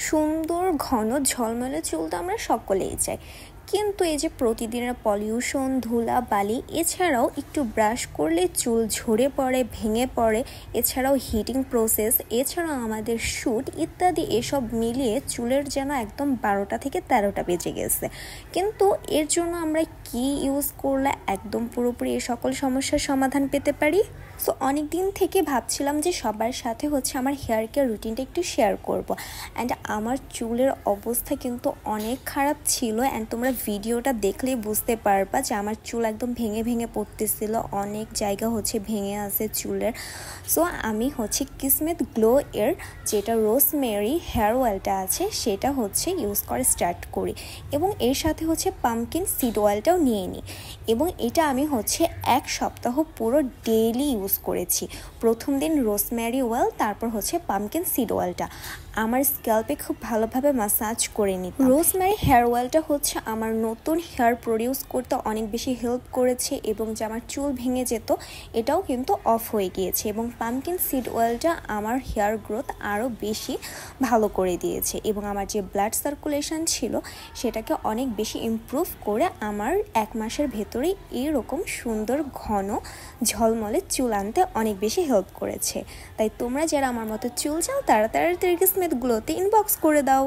সুন্দর ঘন ঝলমলে চুল তো আমরা সকলেই চাই, কিন্তু এই যে প্রতিদিনের পলিউশন, ধুলা বালি, এছাড়াও একটু ব্রাশ করলে চুল ঝরে পড়ে, ভেঙে পড়ে, এছাড়াও হিটিং প্রসেস, এছাড়াও আমাদের শ্যুট ইত্যাদি এসব মিলিয়ে চুলের যেন একদম 12টা থেকে 13টা বেজে গেছে। কিন্তু এর জন্য আমরা কি ইউজ করলে একদম পুরোপুরি এই সকল সমস্যার সমাধান পেতে পারি? সো অনেক দিন থেকে ভাবছিলাম যে সবার সাথে আমার হেয়ার কেয়ার রুটিনটা একটু শেয়ার করব। অ্যান্ড আমার চুলের অবস্থা কিন্তু অনেক খারাপ ছিল, অ্যান্ড তোমরা ভিডিওটা দেখলেই বুঝতে পারবা যে আমার চুল একদম ভেঙে ভেঙে পড়তেছিল, অনেক জায়গা ভেঙে আছে চুলের। সো আমি কিসমেত গ্লো এর যেটা রোজমেরি হেয়ার অয়েলটা আছে সেটা ইউজ করা স্টার্ট করি, এবং এর সাথে পামকিন সিড অয়েলটাও নিয়ে নিই, এবং এটা আমি 1 সপ্তাহ পুরো ডেইলি ইউজ করেছি। প্রথম দিন রোজমেরি অয়েল, তারপর পামকিন সিড অয়েলটা আমার স্ক্যাল্পে খুব ভালোভাবে ম্যাসাজ করে নিই। রোজমেরি হেয়ার অয়েলটা আমার নতুন হেয়ার প্রডিউস করতে অনেক বেশি হেল্প করেছে, এবং যে আমার চুল ভেঙে যেত এটাও কিন্তু অফ হয়ে গিয়েছে, এবং পামকিন সিড অয়েলটা আমার হেয়ার গ্রোথ আরও বেশি ভালো করে দিয়েছে, এবং আমার যে ব্লাড সার্কুলেশন ছিল সেটাকে অনেক বেশি ইমপ্রুভ করে আমার 1 মাসের ভেতরেই এরকম সুন্দর ঘন ঝলমলে চুল আনতে অনেক বেশি হেল্প করেছে। তাই তোমরা যারা আমার মতো চুল চাও তারা তাড়াতাড়ি কিসমেত গ্লোতে ইনবক্স করে দাও।